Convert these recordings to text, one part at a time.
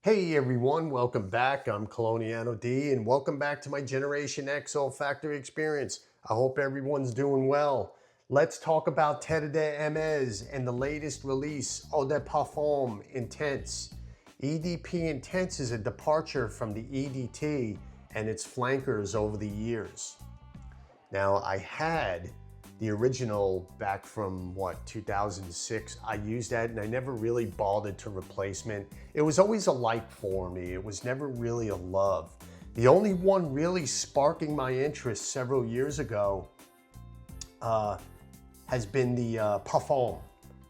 Hey everyone, welcome back. I'm Coloniano D and welcome back to my Generation X olfactory experience. I hope everyone's doing well. Let's talk about Terre de Hermes and the latest release, Eau de Parfum Intense. EDP Intense is a departure from the EDT and its flankers over the years. Now, I had the original back from 2006. I used that and I never really bothered to replacement. It was always a like for me. It was never really a love. The only one really sparking my interest several years ago has been the Parfum.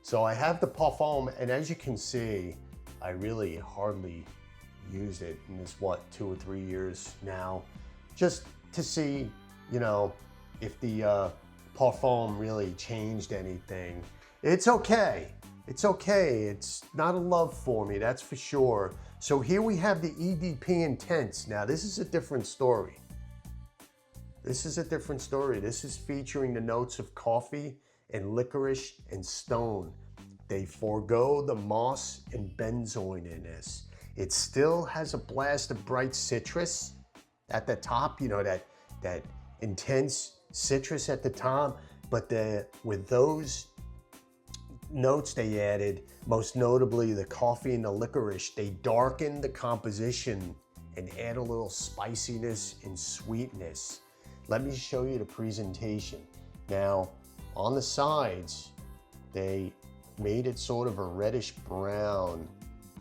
So I have the Parfum, and as you can see, I really hardly used it in this 2 or 3 years now, just to see, if the Parfum really changed anything. It's okay. It's okay. It's not a love for me, that's for sure. So here we have the EDP Intense. Now this is a different story. This is a different story. This is featuring the notes of coffee and licorice and stone. They forego the moss and benzoin in this. It still has a blast of bright citrus at the top, that intense citrus at the top, but with those notes they added, most notably the coffee and the licorice, they darken the composition and add a little spiciness and sweetness. Let me show you the presentation. Now, on the sides, they made it sort of a reddish brown,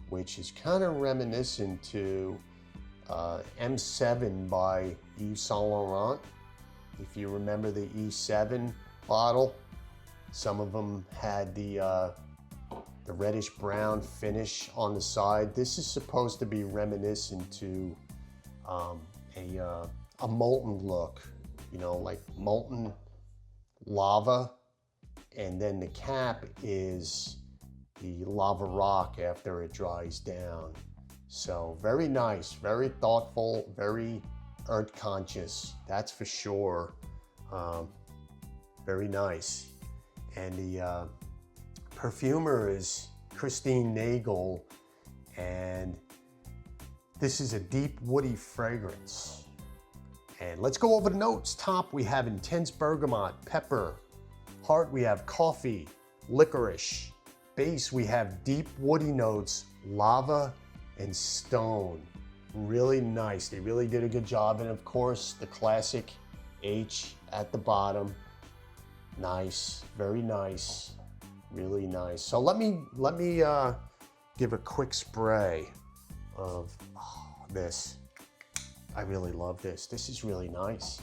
which is kind of reminiscent to M7 by Yves Saint Laurent. If you remember the E7 bottle, some of them had the reddish brown finish on the side. This is supposed to be reminiscent to a molten look, like molten lava, and then the cap is the lava rock after it dries down. So very nice, very thoughtful, very earth conscious, that's for sure. Very nice. And the perfumer is Christine Nagel, and this is a deep woody fragrance. And let's go over the notes. Top, we have intense bergamot, pepper. Heart, we have coffee, licorice. Base, we have deep woody notes, lava and stone. Really nice. They really did a good job. And of course, the classic H at the bottom. Nice, very nice, really nice. So let me give a quick spray of this. I really love this. This is really nice.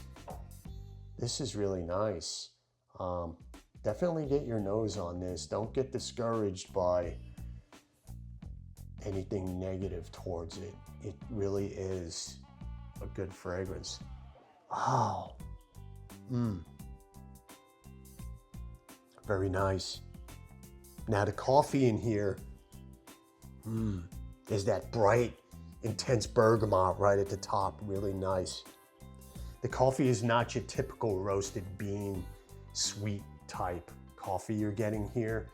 This is really nice. Definitely get your nose on this. Don't get discouraged by anything negative towards it. It really is a good fragrance. Oh, very nice. Now the coffee in here, is that bright, intense bergamot right at the top, really nice. The coffee is not your typical roasted bean, sweet type coffee you're getting here.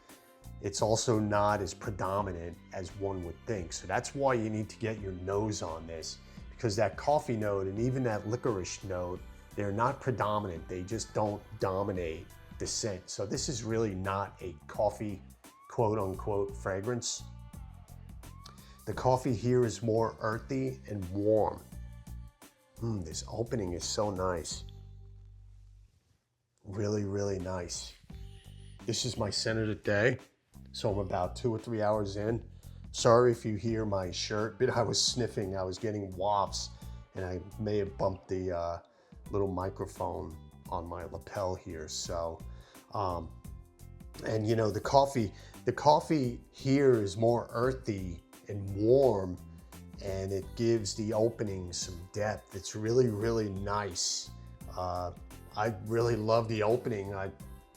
It's also not as predominant as one would think. So that's why you need to get your nose on this, because that coffee note and even that licorice note, they're not predominant. They just don't dominate the scent. So this is really not a coffee, quote unquote, fragrance. The coffee here is more earthy and warm. This opening is so nice. Really, really nice. This is my scent of the day. So I'm about 2 or 3 hours in. Sorry if you hear my shirt, but I was sniffing, I was getting wafts, and I may have bumped the little microphone on my lapel here. So, and the coffee here is more earthy and warm, and it gives the opening some depth. It's really, really nice. I really love the opening.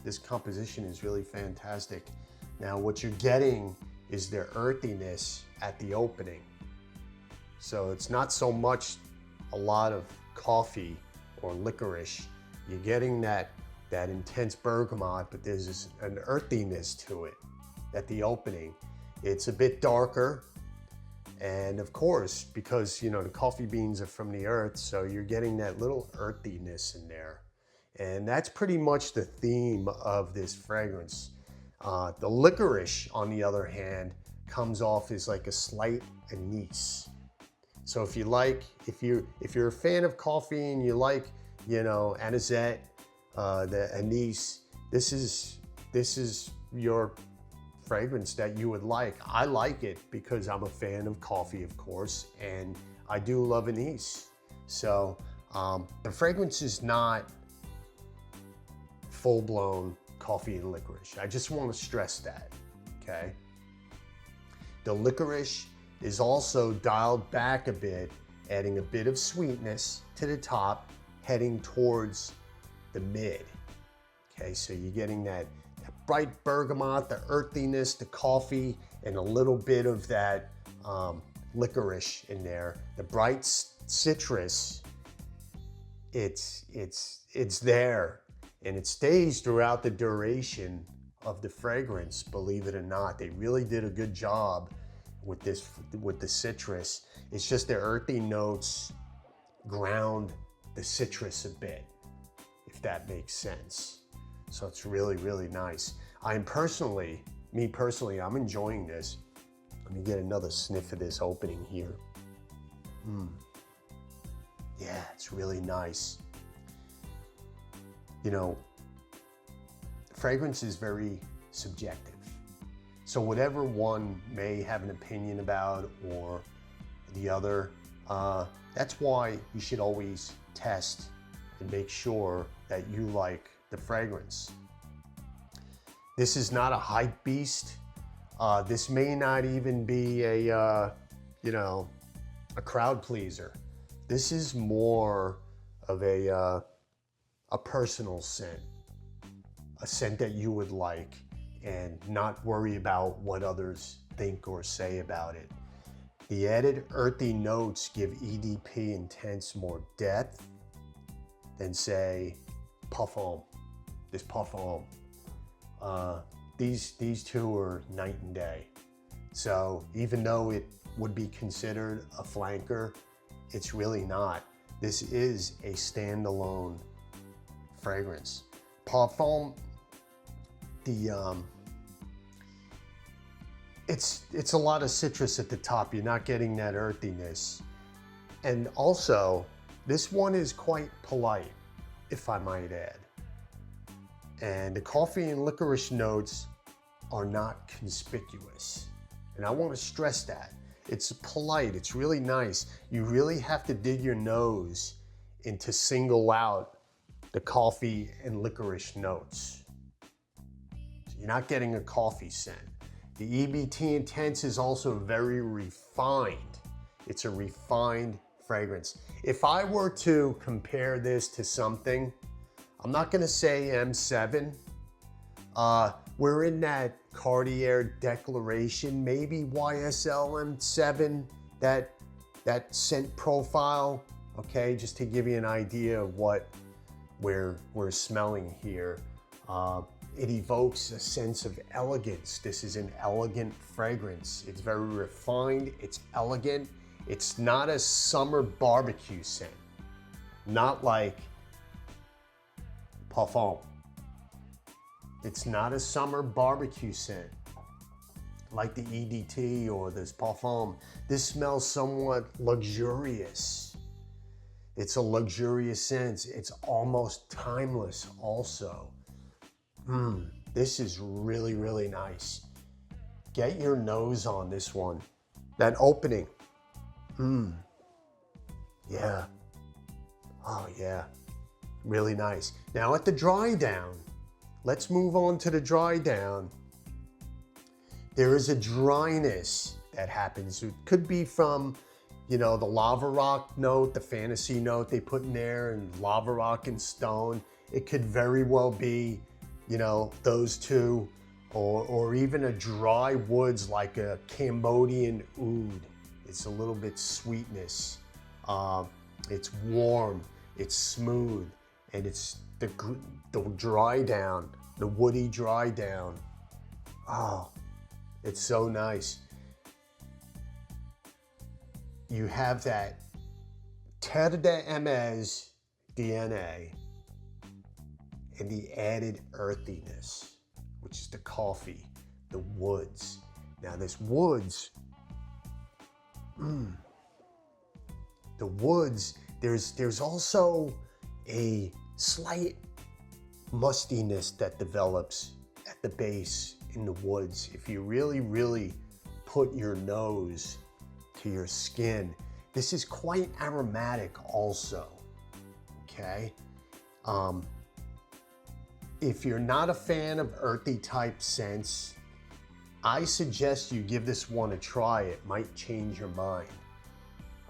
This composition is really fantastic. Now what you're getting is the earthiness at the opening. So it's not so much a lot of coffee or licorice. You're getting that intense bergamot, but there's an earthiness to it at the opening. It's a bit darker, And of course, because you know the coffee beans are from the earth, so you're getting that little earthiness in there. And that's pretty much the theme of this fragrance. The licorice, on the other hand, comes off as like a slight anise. So if you're a fan of coffee and you like, you know, anisette, the anise, this is your fragrance that you would like. I like it because I'm a fan of coffee, of course, and I do love anise. So the fragrance is not full-blown coffee and licorice. I just want to stress that, okay? The licorice is also dialed back a bit, adding a bit of sweetness to the top, heading towards the mid. Okay, so you're getting that bright bergamot, the earthiness, the coffee, and a little bit of that licorice in there. The bright citrus, it's there, and it stays throughout the duration of the fragrance, believe it or not. They really did a good job with the citrus. It's just the earthy notes ground the citrus a bit, if that makes sense. So it's really, really nice. Me personally, I'm enjoying this. Let me get another sniff of this opening here. Yeah, it's really nice. You know, fragrance is very subjective. So whatever one may have an opinion about or the other, that's why you should always test and make sure that you like the fragrance. This is not a hype beast. This may not even be a crowd pleaser. This is more of a personal scent, a scent that you would like and not worry about what others think or say about it. The added earthy notes give EDP Intense more depth than, say, PARFUM. This PARFUM. These two are night and day. So even though it would be considered a flanker, it's really not. This is a standalone fragrance. PARFUM, it's a lot of citrus at the top. You're not getting that earthiness. And also, this one is quite polite, if I might add. And the coffee and licorice notes are not conspicuous. And I want to stress that. It's polite, it's really nice. You really have to dig your nose in to single out the coffee and licorice notes. So you're not getting a coffee scent. The EBT Intense is also very refined. It's a refined fragrance. If I were to compare this to something, I'm not gonna say M7. We're in that Cartier Declaration, maybe YSL M7, that scent profile, okay? Just to give you an idea of what we're smelling here. It evokes a sense of elegance. This is an elegant fragrance. It's very refined, it's elegant. It's not a summer barbecue scent, not like PARFUM. It's not a summer barbecue scent like the EDT or this PARFUM. This smells somewhat luxurious. It's a luxurious scent. It's almost timeless also. This is really, really nice. Get your nose on this one. That opening. Yeah. Oh yeah. Really nice. Now at the dry down, let's move on to the dry down. There is a dryness that happens. It could be from, you know, the lava rock note, the fantasy note they put in there, and lava rock and stone. It could very well be, you know, those two, or even a dry woods like a Cambodian oud. It's a little bit sweetness. It's warm, it's smooth, and it's the dry down, the woody dry down. Oh, it's so nice. you have that terre de MS DNA and the added earthiness, which is the coffee, the woods. Now this woods, the woods, there's also a slight mustiness that develops at the base in the woods. If you really, really put your nose to your skin, this is quite aromatic also, okay? If you're not a fan of earthy type scents, I suggest you give this one a try. It might change your mind.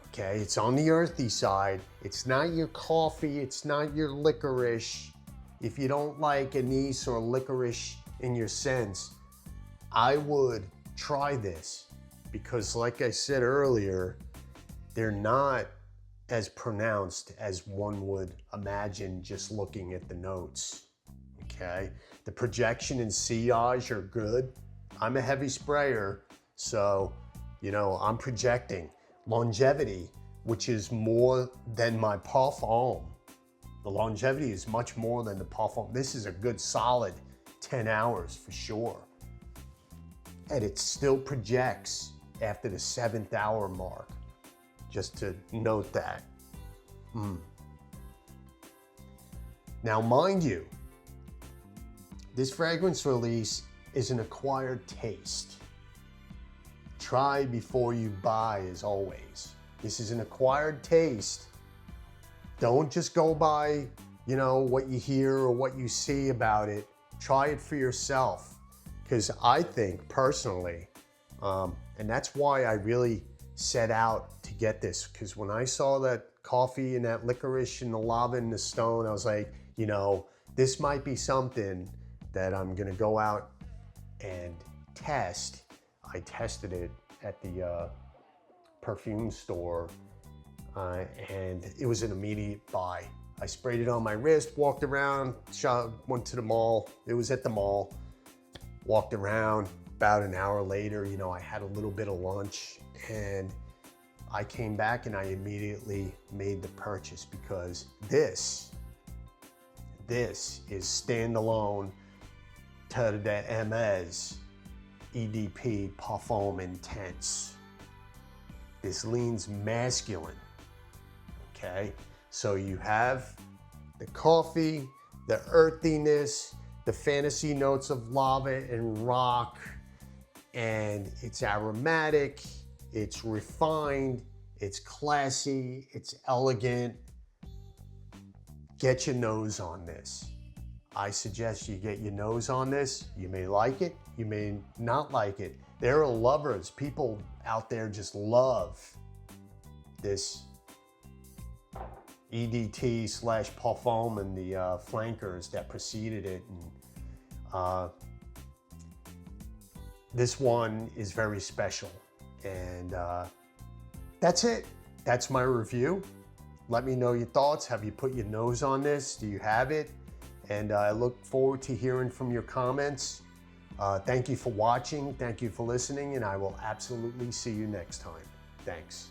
Okay, it's on the earthy side. It's not your coffee, it's not your licorice. If you don't like anise or licorice in your scents, I would try this because like I said earlier, they're not as pronounced as one would imagine just looking at the notes, okay? The projection and sillage are good. I'm a heavy sprayer, so, you know, I'm projecting. Longevity, which is more than my PARFUM. The longevity is much more than the PARFUM. This is a good solid 10 hours for sure. And it still projects after the 7th hour mark, just to note that. Now, mind you, this fragrance release is an acquired taste. Try before you buy, as always. This is an acquired taste. Don't just go by, you know, what you hear or what you see about it. Try it for yourself. Because I think personally, and that's why I really set out to get this, because when I saw that coffee and that licorice and the lava and the stone, I was like, you know, this might be something that I'm gonna go out and test. I tested it at the perfume store and it was an immediate buy. I sprayed it on my wrist, walked around, went to the mall. It was at the mall, walked around. About an hour later, you know, I had a little bit of lunch and I came back and I immediately made the purchase because this is standalone Terre de MS EDP Parfum Intense. This leans masculine, okay? So you have the coffee, the earthiness, the fantasy notes of lava and rock, and it's aromatic, it's refined, it's classy, it's elegant. Get your nose on this. I suggest you get your nose on this. You may like it, you may not like it. There are lovers, people out there just love this EDT / Parfum and the flankers that preceded it. And, this one is very special. And that's it. That's my review. Let me know your thoughts. Have you put your nose on this? Do you have it? And I look forward to hearing from your comments. Thank you for watching. Thank you for listening. And I will absolutely see you next time. Thanks.